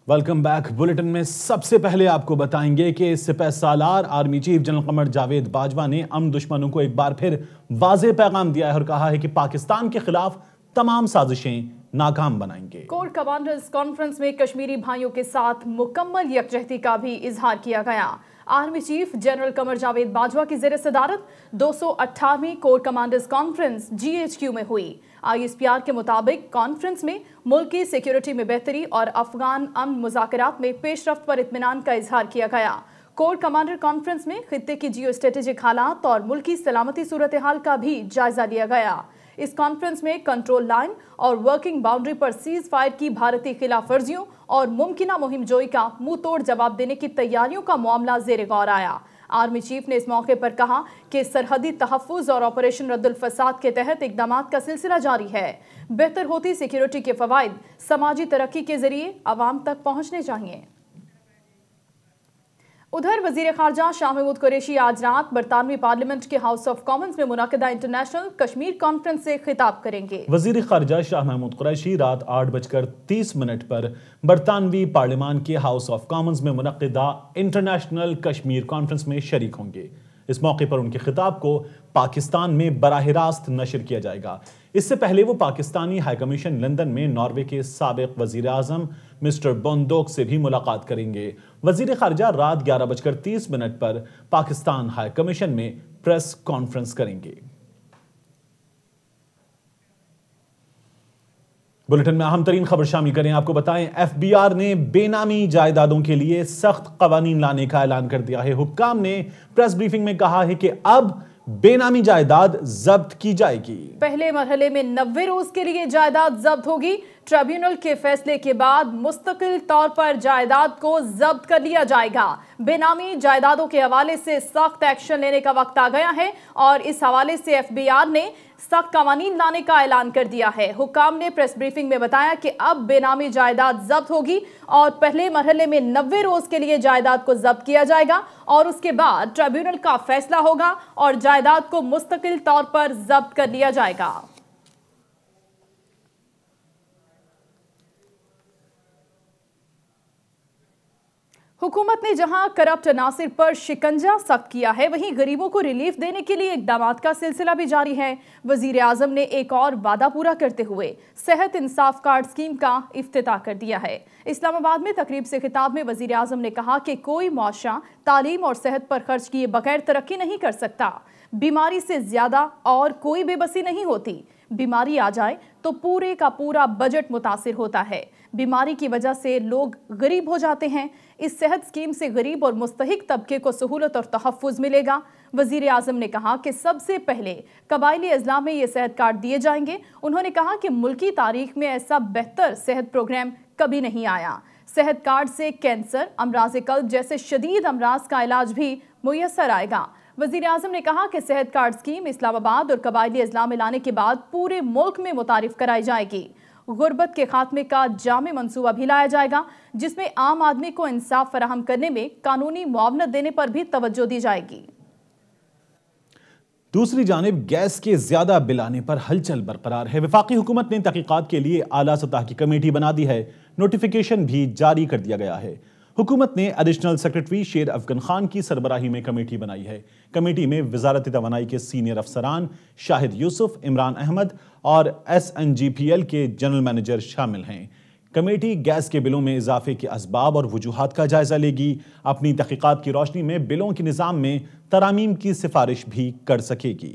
Welcome back. Bulletin میں سب سے پہلے آپ کو بتائیں گے کہ سپہ سالار army chief general Qamar Javed Bajwa نے امن دشمنوں کو ایک بار پھر واضح پیغام دیا ہے اور کہا ہے کہ پاکستان کے خلاف تمام سازشیں ناکام بنائیں گے۔ کور کمانڈرز کانفرنس میں کشمیری بھائیوں کے ساتھ مکمل یکجہتی کا بھی اظہار کیا گیا۔ Army chief general Qamar Javed Bajwa کی زیر صدارت 218ویں کور کمانڈرز کانفرنس GHQ میں ہوئی۔ ISPR کے مطابق کانفرنس میں ملک کی سیکیورٹی میں بہتری اور افغان امن مذاکرات میں پیش رفت پر اطمینان کا اظہار کیا گیا۔ کور کمانڈر کانفرنس میں خطے کی جیو اسٹریٹجک حالات اور ملکی سلامتی صورتحال کا بھی جائزہ لیا گیا۔ اس کانفرنس میں کنٹرول لائن اور ورکنگ باؤنڈری پر سیز فائر کی بھارتی خلاف ورزیوں اور ممکنہ مہم جوئی کا منہ توڑ جواب دینے کی تیاریوں کا معاملہ زیر غور آیا۔ آرمی چیف نے اس موقع پر کہا کہ سرحدی تحفظ اور آپریشن رد الفساد کے تحت اقدامات کا سلسلہ جاری ہے۔ بہتر ہوتی سیکیورٹی کے فوائد سماجی ترقی کے ذریعے عوام تک پہنچنے چاہیے۔ ادھر وزیر خارجہ شاہ محمود قریشی آج رات برطانوی پارلیمنٹ کے ہاؤس آف کامنز میں منعقدہ انٹرنیشنل کشمیر کانفرنس سے خطاب کریں گے۔ وزیر خارجہ شاہ محمود قریشی رات 8:30 پر برطانوی پارلیمان کے ہاؤس آف کامنز میں منعقدہ انٹرنیشنل کشمیر کانفرنس میں شریک ہوں گے۔ اس موقع پر ان کے خطاب کو پاکستان میں براہ راست نشر کیا جائے گا۔ اس سے پہلے وہ پاکستانی ہائی کمیشن لندن میں ناروے کے سابق وزیر اعظم مسٹر بوندوک سے بھی ملاقات کریں گے۔ وزیر خارجہ رات 11:30 پر پاکستان ہائی کمیشن میں پریس کانفرنس کریں گے۔ بلیٹن میں اہم ترین خبر شامل کریں۔ آپ کو بتائیں FBR نے بے نامی جائیدادوں کے لیے سخت قوانین لانے کا اعلان کر دیا ہے۔ حکام نے پریس بریفنگ میں کہا ہے کہ اب بے نامی جائیداد ضبط کی جائے گی۔ پہلے مرحلے میں 90 روز کے لیے جائیداد ضبط ہوگی۔ ٹریبیونل کے فیصلے کے بعد مستقل طور پر جائیداد کو ضبط کر لیا جائے گا۔ بے نامی جائیدادوں کے حوالے سے سخت ایکشن لینے کا وقت آ گیا ہے اور اس حوالے سے FBR نے سخت قوانین لانے کا اعلان کر دیا ہے۔ حکام نے پریس بریفنگ میں بتایا کہ اب بے نامی جائیداد ضبط ہوگی اور پہلے مرحلے میں 90 روز کے لیے جائیداد کو ضبط کیا جائے گا اور اس کے بعد ٹریبیونل کا فیصلہ ہوگا اور جائیداد کو مستقل طور پر ضبط کر لیا جائے گا۔ حکومت نے جہاں کرپٹ عناصر پر شکنجہ سخت کیا ہے، وہیں غریبوں کو ریلیف دینے کے لیے اقدامات کا سلسلہ بھی جاری ہے۔ وزیر اعظم نے ایک اور وعدہ پورا کرتے ہوئے صحت انصاف کارڈ اسکیم کا افتتاح کر دیا ہے۔ اسلام آباد میں تقریب سے خطاب میں وزیر اعظم نے کہا کہ کوئی معاشرہ تعلیم اور صحت پر خرچ کیے بغیر ترقی نہیں کر سکتا۔ بیماری سے زیادہ اور کوئی بے بسی نہیں ہوتی۔ بیماری آ جائے تو پورے کا پورا بجٹ متاثر ہوتا ہے۔ بیماری کی وجہ سے لوگ غریب ہو جاتے ہیں۔ اس صحت اسکیم سے غریب اور مستحق طبقے کو سہولت اور تحفظ ملے گا۔ وزیر اعظم نے کہا کہ سب سے پہلے قبائلی اضلاع میں یہ صحت کارڈ دیے جائیں گے۔ انہوں نے کہا کہ ملکی تاریخ میں ایسا بہتر صحت پروگرام کبھی نہیں آیا۔ صحت کارڈ سے کینسر، امراض قلب جیسے شدید امراض کا علاج بھی میسر آئے گا۔ وزیر اعظم نے کہا کہ صحت کارڈ اسکیم اسلام آباد اور قبائلی اضلاع میں لانے کے بعد پورے ملک میں متعارف کرائی جائے گی۔ غربت کے خاتمے کا جامع منصوبہ بھی لایا جائے گا، جس میں عام آدمی کو انصاف فراہم کرنے میں قانونی معاونت دینے پر بھی توجہ دی جائے گی۔ دوسری جانب گیس کے زیادہ بل آنے پر ہلچل برقرار ہے۔ وفاقی حکومت نے تحقیقات کے لیے اعلیٰ سطح کی کمیٹی بنا دی ہے۔ نوٹیفیکیشن بھی جاری کر دیا گیا ہے۔ حکومت نے ایڈیشنل سیکریٹری شیر افغان خان کی سربراہی میں کمیٹی بنائی ہے۔ کمیٹی میں وزارت توانائی کے سینئر افسران شاہد یوسف، عمران احمد اور SNGPL کے جنرل مینیجر شامل ہیں۔ کمیٹی گیس کے بلوں میں اضافے کے اسباب اور وجوہات کا جائزہ لے گی۔ اپنی تحقیقات کی روشنی میں بلوں کے نظام میں ترامیم کی سفارش بھی کر سکے گی۔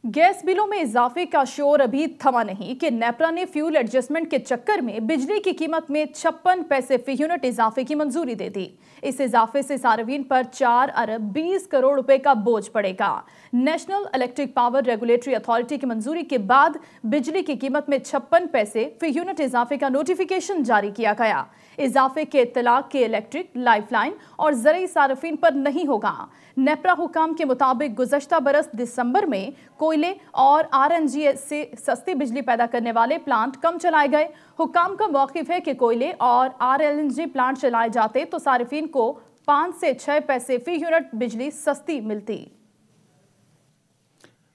گیس بلوں میں اضافے کا شور ابھی تھما نہیں کہ نیپرا نے فیول ایڈجسٹمنٹ کے چکر میں بجلی کی قیمت میں 56 پیسے فی یونٹ اضافے کی منظوری دے دی۔ اس اضافے سے صارفین پر 4 ارب 20 کروڑ روپے کا بوجھ پڑے گا۔ National electric power regulatory authority کی منظوری کے بعد بجلی کی قیمت میں 56 پیسے فی یونٹ اضافے کا نوٹیفیکیشن جاری کیا گیا۔ اضافے کے اطلاق کے الیکٹرک، لائف لائن اور زرعی صارفین پر نہیں ہوگا۔ نیپرا حکام کے مطابق گزشتہ برس دسمبر میں کوئلے اور RNG سے سستی بجلی پیدا کرنے والے پلانٹ کم چلائے گئے۔ حکام کا موقف ہے کہ کوئلے اور RLNG پلانٹ چلائے جاتے تو صارفین کو 5 سے 6 پیسے فی یونٹ بجلی سستی ملتی۔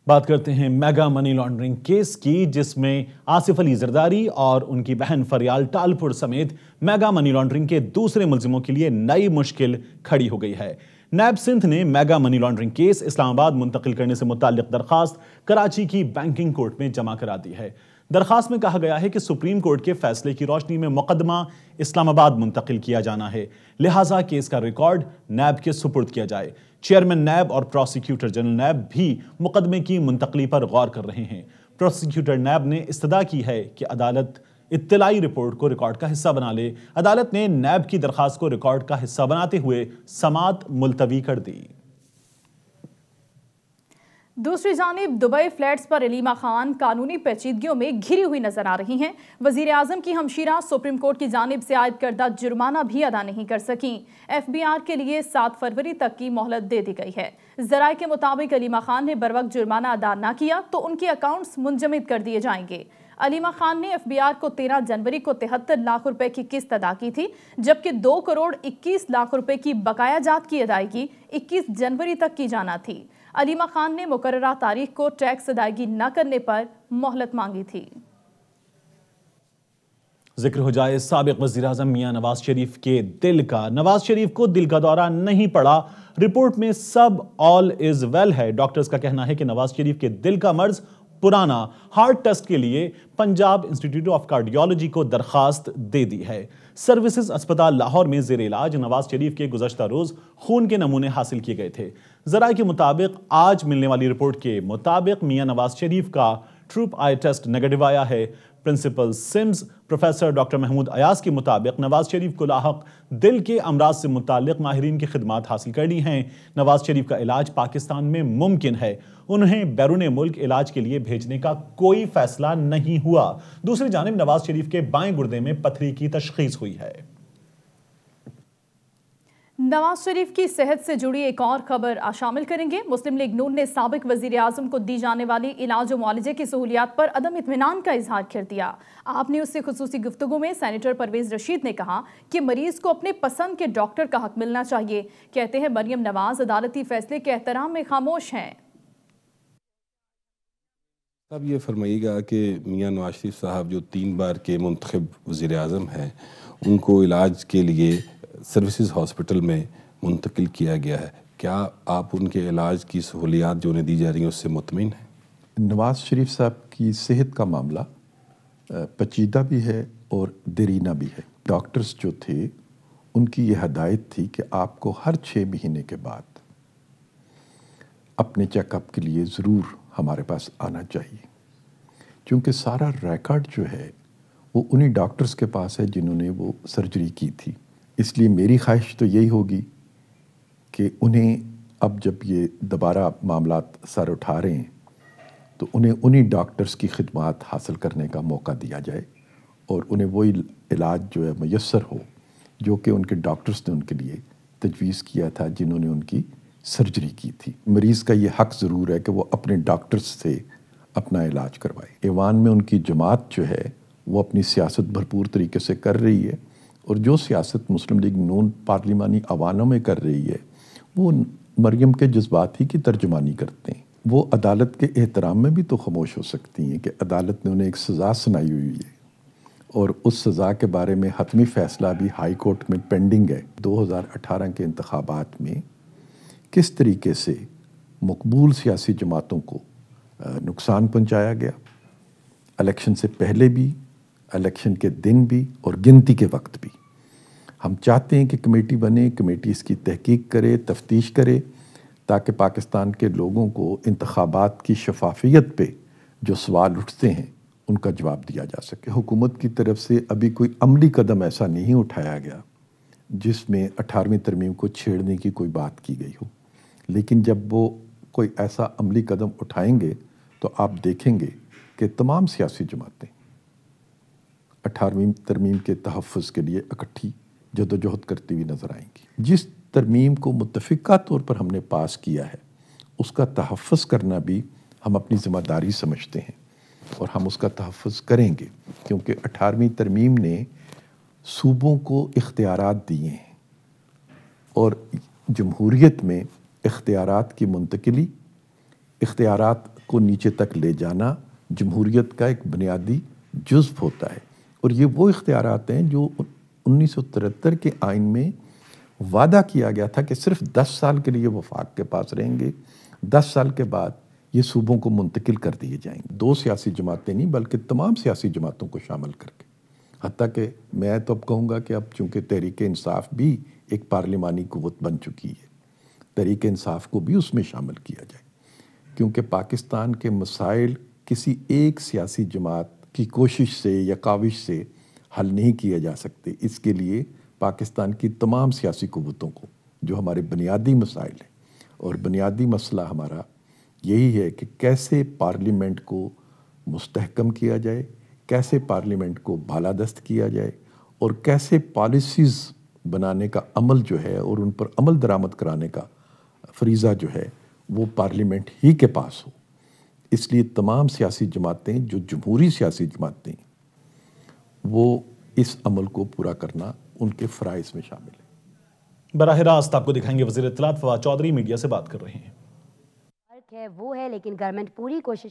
بات کرتے ہیں میگا منی لانڈرنگ کیس کی، جس میں آصف علی زرداری اور ان کی بہن فریال ٹالپور سمیت میگا منی لانڈرنگ کے دوسرے ملزموں کے لیے نئی مشکل کھڑی ہو گئی ہے۔ نیب سندھ نے میگا منی لانڈرنگ کیس اسلام آباد منتقل کرنے سے متعلق درخواست کراچی کی بینکنگ کورٹ میں جمع کرا دی ہے۔ درخواست میں کہا گیا ہے کہ سپریم کورٹ کے فیصلے کی روشنی میں مقدمہ اسلام آباد منتقل کیا جانا ہے، لہٰذا کیس کا ریکارڈ نیب کے سپرد کیا جائے۔ چیئرمین نیب اور پروسیکیوٹر جنرل نیب بھی مقدمے کی منتقلی پر غور کر رہے ہیں۔ پروسیکیوٹر نیب نے استدعا کی ہے کہ عدالت اطلاعی رپورٹ کو ریکارڈ کا حصہ بنا لے۔ عدالت نے نیب کی درخواست کو ریکارڈ کا حصہ بناتے ہوئے سماعت ملتوی کر دی۔ دوسری جانب دبئی فلیٹس پر علیمہ خان قانونی پیچیدگیوں میں گھری ہوئی نظر آ رہی ہیں۔ وزیر اعظم کی ہمشیرہ سپریم کورٹ کی جانب سے عائد کردہ جرمانہ بھی ادا نہیں کر سکیں۔ ایف بی آر کے لیے 7 فروری تک کی مہلت دے دی گئی ہے۔ ذرائع کے مطابق علیمہ خان نے بروقت جرمانہ ادا نہ کیا تو ان کے اکاؤنٹس منجمد کر دیے جائیں گے۔ علیمہ خان نے ایف بی آر کو 13 جنوری کو 73 لاکھ روپے کی قسط ادا کی تھی، جبکہ 2 کروڑ 21 لاکھ روپے کی بقایا جات کی ادائیگی 21 جنوری تک کی جانا تھی۔ علیمہ خان نے مقررہ تاریخ کو ٹیکس ادائیگی نہ کرنے پر مہلت مانگی تھی۔ ذکر ہو جائے سابق وزیر اعظم میاں نواز شریف کے دل کا۔ نواز شریف کو دل کا دورہ نہیں پڑا، رپورٹ میں سب آل از ویل ہے۔ ڈاکٹرز کا کہنا ہے کہ نواز شریف کے دل کا مرض پرانا ہارٹ ٹیسٹ کے لیے پنجاب انسٹیٹیوٹ آف کارڈیولوجی کو درخواست دے دی ہے۔ سروسز اسپتال لاہور میں زیر علاج نواز شریف کے گزشتہ روز خون کے نمونے حاصل کیے گئے تھے۔ ذرائع کے مطابق آج ملنے والی رپورٹ کے مطابق میاں نواز شریف کا ٹروپ آئی ٹیسٹ نیگیٹو آیا ہے۔ Principal SIMS professor doctor Mahmood Ayaz کے مطابق نواز شریف کو لاحق دل کے امراض سے متعلق ماہرین کی خدمات حاصل کرنی ہیں۔ نواز شریف کا علاج پاکستان میں ممکن ہے، انہیں بیرون ملک علاج کے لیے بھیجنے کا کوئی فیصلہ نہیں ہوا۔ دوسری جانب نواز شریف کے بائیں گردے میں پتھری کی تشخیص ہوئی ہے۔ نواز شریف کی صحت سے جڑی ایک اور خبر شامل کریں گے۔ مسلم لیگ نون نے سابق وزیر اعظم کو دی جانے والی علاج و معالجے کی سہولیات پر عدم اطمینان کا اظہار کر دیا۔ آپ نے اس سے خصوصی گفتگو میں سینیٹر پرویز رشید نے کہا کہ مریض کو اپنے پسند کے ڈاکٹر کا حق ملنا چاہیے۔ کہتے ہیں مریم نواز عدالتی فیصلے کے احترام میں خاموش ہیں۔ اب یہ فرمائیے گا کہ میاں نواز شریف صاحب جو 3 بار کے منتخب وزیر اعظم ہیں، ان کو علاج کے لیے سروسز ہاسپٹل میں منتقل کیا گیا ہے، کیا آپ ان کے علاج کی سہولیات جو انہیں دی جا رہی ہیں اس سے مطمئن ہیں؟ نواز شریف صاحب کی صحت کا معاملہ پیچیدہ بھی ہے اور دیرینہ بھی ہے۔ ڈاکٹرز جو تھے ان کی یہ ہدایت تھی کہ آپ کو ہر 6 مہینے کے بعد اپنے چیک اپ کے لیے ضرور ہمارے پاس آنا چاہیے، کیونکہ سارا ریکارڈ جو ہے وہ انہی ڈاکٹرز کے پاس ہے جنہوں نے وہ سرجری کی تھی۔ اس لیے میری خواہش تو یہی ہوگی کہ انہیں اب جب یہ دوبارہ معاملات سر اٹھا رہے ہیں تو انہیں انہی ڈاکٹرز کی خدمات حاصل کرنے کا موقع دیا جائے اور انہیں وہی علاج جو ہے میسر ہو جو کہ ان کے ڈاکٹرز نے ان کے لیے تجویز کیا تھا جنہوں نے ان کی سرجری کی تھی۔ مریض کا یہ حق ضرور ہے کہ وہ اپنے ڈاکٹرز سے اپنا علاج کروائے۔ ایوان میں ان کی جماعت جو ہے وہ اپنی سیاست بھرپور طریقے سے کر رہی ہے، اور جو سیاست مسلم لیگ نون پارلیمانی ایوانوں میں کر رہی ہے وہ مریم کے جذبات ہی کی ترجمانی کرتے ہیں۔ وہ عدالت کے احترام میں بھی تو خاموش ہو سکتی ہیں کہ عدالت نے انہیں ایک سزا سنائی ہوئی ہے اور اس سزا کے بارے میں حتمی فیصلہ بھی ہائی کورٹ میں پینڈنگ ہے۔ 2018 کے انتخابات میں کس طریقے سے مقبول سیاسی جماعتوں کو نقصان پہنچایا گیا، الیکشن سے پہلے بھی، الیکشن کے دن بھی اور گنتی کے وقت بھی۔ ہم چاہتے ہیں کہ کمیٹی بنے، کمیٹی اس کی تحقیق کرے، تفتیش کرے، تاکہ پاکستان کے لوگوں کو انتخابات کی شفافیت پہ جو سوال اٹھتے ہیں ان کا جواب دیا جا سکے۔ حکومت کی طرف سے ابھی کوئی عملی قدم ایسا نہیں اٹھایا گیا جس میں 18ویں ترمیم کو چھیڑنے کی کوئی بات کی گئی ہو، لیکن جب وہ کوئی ایسا عملی قدم اٹھائیں گے تو آپ دیکھیں گے کہ تمام سیاسی جماعتیں 18ویں ترمیم کے تحفظ کے لیے اکٹھی جدوجہد کرتی ہوئی نظر آئیں گی۔ جس ترمیم کو متفقہ طور پر ہم نے پاس کیا ہے اس کا تحفظ کرنا بھی ہم اپنی ذمہ داری سمجھتے ہیں اور ہم اس کا تحفظ کریں گے، کیونکہ 18ویں ترمیم نے صوبوں کو اختیارات دیے ہیں اور جمہوریت میں اختیارات کی منتقلی، اختیارات کو نیچے تک لے جانا جمہوریت کا ایک بنیادی جزو ہوتا ہے، اور یہ وہ اختیارات ہیں جو 1973 کے آئین میں وعدہ کیا گیا تھا کہ صرف 10 سال کے لیے وفاق کے پاس رہیں گے، 10 سال کے بعد یہ صوبوں کو منتقل کر دیے جائیں گے، 2 سیاسی جماعتیں نہیں بلکہ تمام سیاسی جماعتوں کو شامل کر کے۔ حتیٰ کہ میں تو اب کہوں گا کہ اب چونکہ تحریک انصاف بھی ایک پارلیمانی قوت بن چکی ہے، تحریک انصاف کو بھی اس میں شامل کیا جائے، کیونکہ پاکستان کے مسائل کسی ایک سیاسی جماعت کی کوشش سے یا کاوش سے حل نہیں کیے جا سکتے۔ اس کے لیے پاکستان کی تمام سیاسی قوتوں کو، جو ہمارے بنیادی مسائل ہیں، اور بنیادی مسئلہ ہمارا یہی ہے کہ کیسے پارلیمنٹ کو مستحکم کیا جائے، کیسے پارلیمنٹ کو بالادست کیا جائے، اور کیسے پالیسیز بنانے کا عمل جو ہے اور ان پر عمل درآمد کرانے کا فریضہ جو ہے وہ پارلیمنٹ ہی کے پاس ہو۔ اس لیے تمام سیاسی جماعتیں جو جمہوری سیاسی جماعتیں وہ اس عمل کو پورا کرنا ان کے فرائض میں شامل ہے۔ براہ راست آپ کو دکھائیں گے وزیر اطلاعات فواد چودھری میڈیا سے بات کر رہے ہیں۔ فرق ہے وہ ہے، لیکن گورنمنٹ پوری کوشش۔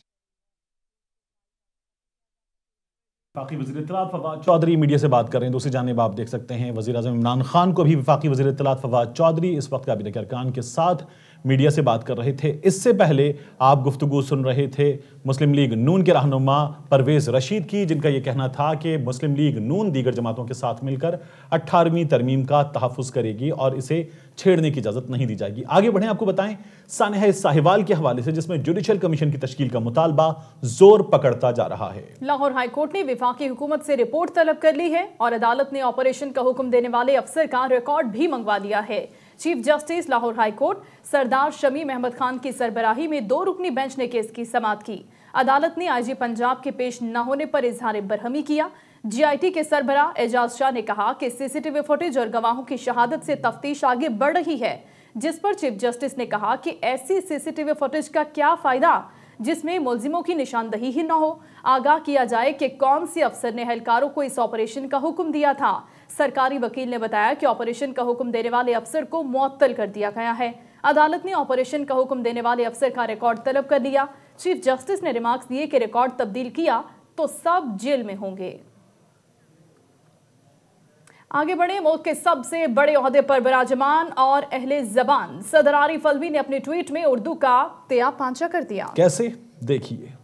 وفاقی وزیر اطلاعات فواد چودھری میڈیا سے بات کر رہے ہیں۔ دوسری جانب آپ دیکھ سکتے ہیں وزیر اعظم عمران خان کو بھی وفاقی وزیر اطلاعات فواد چودھری اس وقت کابینہ کے ارکان کے ساتھ میڈیا سے بات کر رہے تھے۔ اس سے پہلے آپ گفتگو سن رہے تھے مسلم لیگ نون کے رہنما پرویز رشید کی، جن کا یہ کہنا تھا کہ مسلم لیگ نون دیگر جماعتوں کے ساتھ مل کر 18ویں ترمیم کا تحفظ کرے گی اور اسے چھیڑنے کی اجازت نہیں دی جائے گی۔ آگے بڑھیں، آپ کو بتائیں سانحہ ساہیوال کے حوالے سے، جس میں جوڈیشل کمیشن کی تشکیل کا مطالبہ زور پکڑتا جا رہا ہے۔ لاہور ہائی کورٹ نے وفاقی حکومت سے رپورٹ طلب کر لی ہے اور عدالت نے آپریشن کا حکم دینے والے افسر کا ریکارڈ بھی منگوا لیا ہے۔ Chief justice Lahore high court سردار شمیم احمد خان کی سربراہی میں 2 رکنی بینچ نے کیس کی سماعت کی۔ عدالت نے آئی جی پنجاب کے پیش نہ ہونے پر اظہار برہمی کیا۔ جی آئی ٹی کے سربراہ اعجاز شاہ نے کہا کہ سی سی ٹی وی فوٹیج اور گواہوں کی شہادت سے تفتیش آگے بڑھ رہی ہے، جس پر چیف جسٹس نے کہا کہ ایسی سی سی ٹی وی فوٹیج کا کیا فائدہ جس میں ملزموں کی نشاندہی ہی نہ ہو۔ آگاہ کیا جائے کہ کون سی افسر نے اہلکاروں کو اس آپریشن کا حکم دیا تھا۔ سرکاری وکیل نے بتایا کہ آپریشن کا حکم دینے والے افسر کو معطل کر دیا گیا ہے۔ عدالت نے آپریشن کا حکم دینے والے افسر کا ریکارڈ طلب کر لیا۔ چیف جسٹس نے ریمارکس دیے کہ ریکارڈ تبدیل کیا تو سب جیل میں ہوں گے۔ آگے بڑھیں، ملک کے سب سے بڑے عہدے پر براجمان اور اہل زبان صدر عارف الوی نے اپنے ٹویٹ میں اردو کا تیا پانچا کر دیا۔ کیسے؟ دیکھیے۔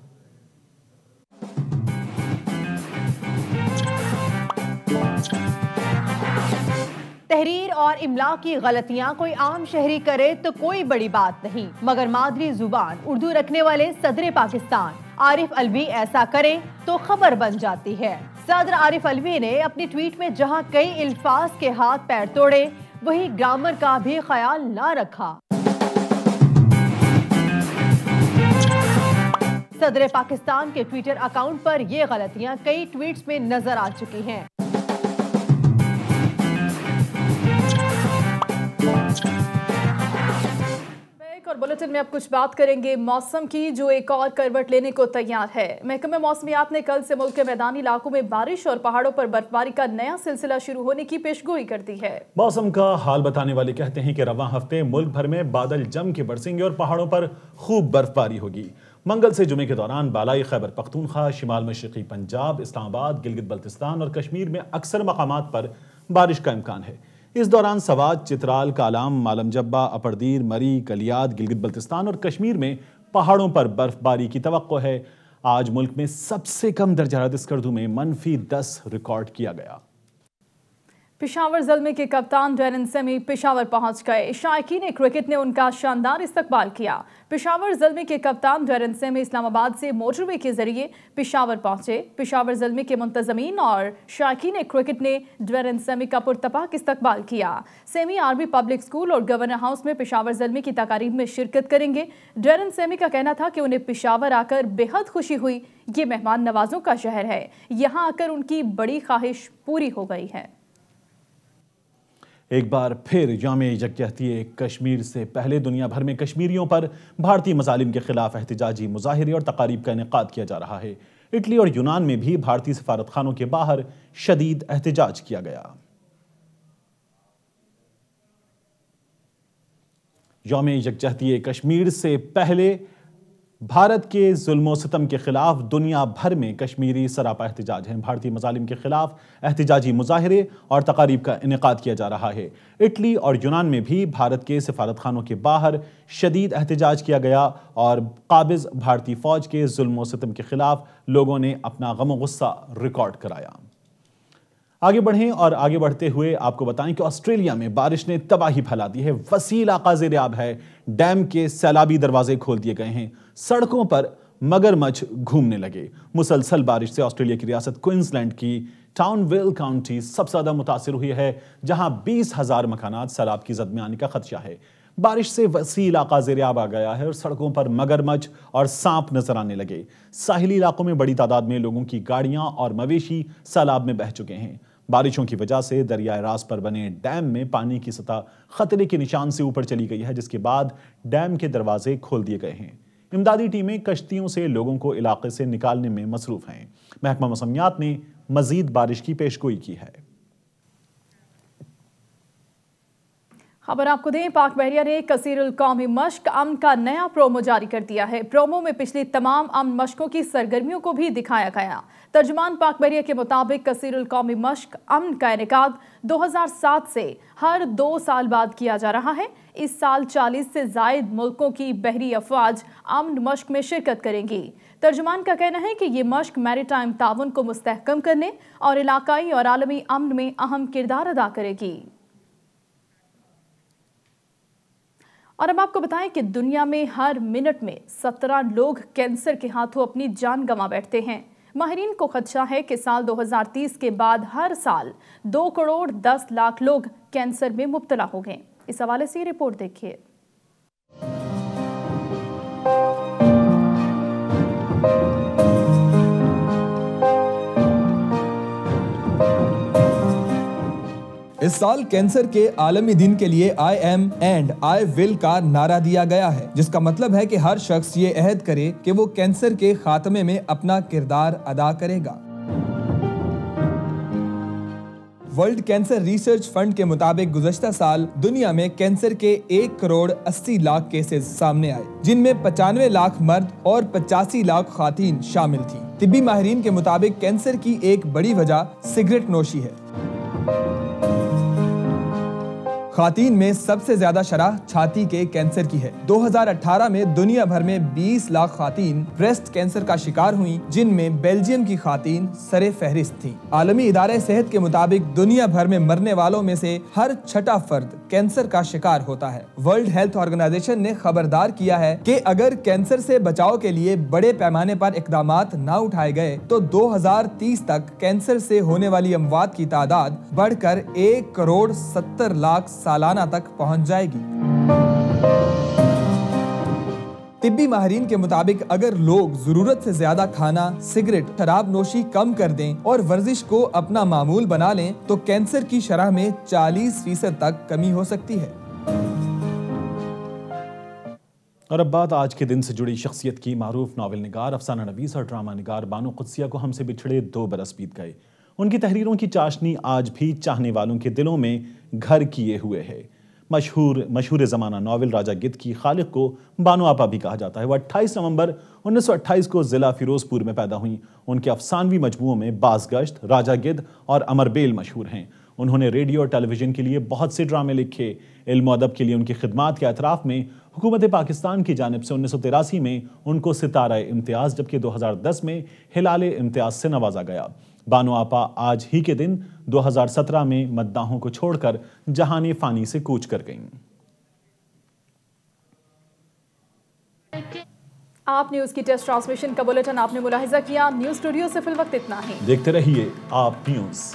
تحریر اور املا کی غلطیاں کوئی عام شہری کرے تو کوئی بڑی بات نہیں، مگر مادری زبان اردو رکھنے والے صدر پاکستان عارف الوی ایسا کرے تو خبر بن جاتی ہے۔ صدر عارف الوی نے اپنی ٹویٹ میں جہاں کئی الفاظ کے ہاتھ پیر توڑے، وہی گرامر کا بھی خیال نہ رکھا۔ صدر پاکستان کے ٹویٹر اکاؤنٹ پر یہ غلطیاں کئی ٹویٹس میں نظر آ چکی ہیں۔ اور بلیٹن میں اب کچھ بات کریں گے موسم کی، جو ایک اور کروٹ لینے کو تیار ہے۔ محکمہ موسمیات نے کل سے ملک کے میدانی علاقوں میں بارش اور پہاڑوں پر برفباری کا نیا سلسلہ شروع ہونے کی پیشگوئی کر دی ہے۔ موسم کا حال بتانے والے کہتے ہیں کہ رواں ہفتے ملک بھر میں بادل جم کے برسیں گے اور پہاڑوں پر خوب برفباری ہوگی۔ منگل سے جمعے کے دوران بالائی خیبر پختونخوا، شمال مشرقی پنجاب، اسلام آباد، گلگت بلتستان اور کشمیر میں اکثر مقامات پر بارش کا امکان ہے۔ اس دوران سوات، چترال، کالام، مالم جبہ، اپردیر، مری، کلیات، گلگت بلتستان اور کشمیر میں پہاڑوں پر برف باری کی توقع ہے۔ آج ملک میں سب سے کم درجہ حرارت اسکردو میں -10 ریکارڈ کیا گیا۔ پشاور زلمے کے کپتان ڈیرن سیمی پشاور پہنچ گئے۔ شائقین کرکٹ نے ان کا شاندار استقبال کیا۔ پشاور زلمے کے کپتان ڈیرن سیمی اسلام آباد سے موٹر وے کے ذریعے پشاور پہنچے۔ پشاور زلمے کے منتظمین اور شائقین کرکٹ نے ڈیرن سیمی کا پرتپاک استقبال کیا۔ سیمی آرمی پبلک اسکول اور گورنر ہاؤس میں پشاور زلمے کی تقاریب میں شرکت کریں گے۔ ڈیرن سیمی کا کہنا تھا کہ انہیں پشاور آ کر بے حد خوشی ہوئی۔ یہ مہمان نوازوں کا شہر ہے، یہاں آ کر ان کی بڑی خواہش پوری ہو گئی ہے۔ ایک بار پھر یوم یکجہتی کشمیر سے پہلے دنیا بھر میں کشمیریوں پر بھارتی مظالم کے خلاف احتجاجی مظاہرے اور تقاریب کا انعقاد کیا جا رہا ہے۔ اٹلی اور یونان میں بھی بھارتی سفارت خانوں کے باہر شدید احتجاج کیا گیا۔ یوم یکجہتی کشمیر سے پہلے بھارت کے ظلم و ستم کے خلاف دنیا بھر میں کشمیری سراپا احتجاج ہیں۔ بھارتی مظالم کے خلاف احتجاجی مظاہرے اور تقاریب کا انعقاد کیا جا رہا ہے۔ اٹلی اور یونان میں بھی بھارت کے سفارت خانوں کے باہر شدید احتجاج کیا گیا اور قابض بھارتی فوج کے ظلم و ستم کے خلاف لوگوں نے اپنا غم و غصہ ریکارڈ کرایا۔ آگے بڑھیں اور آگے بڑھتے ہوئے آپ کو بتائیں کہ آسٹریلیا میں بارش نے تباہی پھیلا دی ہے۔ وسیع علاقہ زیر آب ہے، ڈیم کے سیلابی دروازے کھول دیے گئے ہیں، سڑکوں پر مگرمچھ گھومنے لگے۔ مسلسل بارش سے آسٹریلیا کی ریاست کوئنزلینڈ کی ٹاؤن ویل کاؤنٹی سب سے زیادہ متاثر ہوئی ہے، جہاں 20,000 مکانات سیلاب کی زد میں آنے کا خدشہ ہے۔ بارش سے وسیع علاقہ زیر آب آ گیا ہے اور سڑکوں پر مگرمچھ اور سانپ نظر آنے لگے۔ ساحلی علاقوں میں بڑی تعداد میں لوگوں کی گاڑیاں اور مویشی سیلاب میں بہہ چکے ہیں۔ بارشوں کی وجہ سے دریائے راس پر بنے ڈیم میں پانی کی سطح خطرے کے نشان سے اوپر چلی گئی ہے، جس کے بعد ڈیم کے دروازے کھول دیے گئے ہیں۔ امدادی ٹیمیں کشتیوں سے لوگوں کو علاقے سے نکالنے میں مصروف ہیں۔ محکمہ موسمیات نے مزید بارش کی پیشگوئی کی ہے۔ خبر آپ کو دیں، پاک بحریہ نے کثیر القومی مشق امن کا نیا پرومو جاری کر دیا ہے۔ پرومو میں پچھلی تمام امن مشقوں کی سرگرمیوں کو بھی دکھایا گیا۔ ترجمان پاک بحریہ کے مطابق کثیر القومی مشق امن کا انعقاد 2007 سے ہر 2 سال بعد کیا جا رہا ہے۔ اس سال 40 سے زائد ملکوں کی بحری افواج امن مشق میں شرکت کریں گی۔ ترجمان کا کہنا ہے کہ یہ مشق میری ٹائم تعاون کو مستحکم کرنے اور علاقائی اور عالمی امن میں اہم کردار ادا کرے گی۔ اور اب آپ کو بتائیں کہ دنیا میں ہر منٹ میں 17 لوگ کینسر کے ہاتھوں اپنی جان گنوا بیٹھتے ہیں۔ ماہرین کو خدشہ ہے کہ سال 2030 کے بعد ہر سال 2 کروڑ 10 لاکھ لوگ کینسر میں مبتلا ہو گئے۔ اس حوالے سے یہ رپورٹ دیکھیے۔ اس سال کینسر کے عالمی دن کے لیے آئی ایم اینڈ آئی ول کا نعرہ دیا گیا ہے، جس کا مطلب ہے کہ ہر شخص یہ عہد کرے کہ وہ کینسر کے خاتمے میں اپنا کردار ادا کرے گا۔ ورلڈ کینسر ریسرچ فنڈ کے مطابق گزشتہ سال دنیا میں کینسر کے 1 کروڑ 80 لاکھ کیسز سامنے آئے، جن میں 95 لاکھ مرد اور 85 لاکھ خواتین شامل تھیں۔ طبی ماہرین کے مطابق کینسر کی ایک بڑی وجہ سگریٹ نوشی ہے۔ خواتین میں سب سے زیادہ شرح چھاتی کے کینسر کی ہے۔ 2018 میں دنیا بھر میں 20 لاکھ خواتین بریسٹ کینسر کا شکار ہوئیں، جن میں بیلجیم کی خواتین سر فہرست تھیں۔ عالمی ادارہ صحت کے مطابق دنیا بھر میں مرنے والوں میں سے ہر 6واں فرد کینسر کا شکار ہوتا ہے۔ ورلڈ ہیلتھ آرگنائزیشن نے خبردار کیا ہے کہ اگر کینسر سے بچاؤ کے لیے بڑے پیمانے پر اقدامات نہ اٹھائے گئے تو 2030 تک کینسر سے ہونے والی اموات کی تعداد بڑھ کر 1 کروڑ 70 لاکھ سالانہ تک پہنچ جائے گی۔ طبی ماہرین کے مطابق اگر لوگ ضرورت سے زیادہ کھانا، سگریٹ، شراب نوشی کم کر دیں اور ورزش کو اپنا معمول بنا لیں تو کینسر کی شرح میں 40% تک کمی ہو سکتی ہے۔ اور اب بات آج کے دن سے جڑی شخصیت کی۔ معروف ناول نگار، افسانہ نویس اور ڈرامہ نگار بانو قدسیہ کو ہم سے بچھڑے 2 برس بیت گئے۔ ان کی تحریروں کی چاشنی آج بھی چاہنے والوں کے دلوں میں گھر کیے ہوئے ہے۔ مشہور زمانہ ناول راجہ گدھ کی خالق کو بانو آپا بھی کہا جاتا ہے۔ وہ 28 نومبر 1928 کو ضلع فیروز پور میں پیدا ہوئیں۔ ان کے افسانوی مجموعوں میں باز گشت، راجہ گدھ اور امر بیل مشہور ہیں۔ انہوں نے ریڈیو اور ٹیلی ویژن کے لیے بہت سے ڈرامے لکھے۔ علم و ادب کے لیے ان کی خدمات کے اعتراف میں حکومت پاکستان کی جانب سے 1983 میں ان کو ستارہ امتیاز، جبکہ 2010 میں ہلال امتیاز سے نوازا گیا۔ بانو آپا آج ہی کے دن 2017 میں مداحوں کو چھوڑ کر جہان فانی سے کوچ کر گئیں۔ آپ نیوز کی ٹیسٹ ٹرانسمیشن کا بلیٹن آپ نے ملاحظہ کیا۔ نیوز اسٹوڈیو سے فی الوقت اتنا ہی۔ دیکھتے رہیے آپ نیوز۔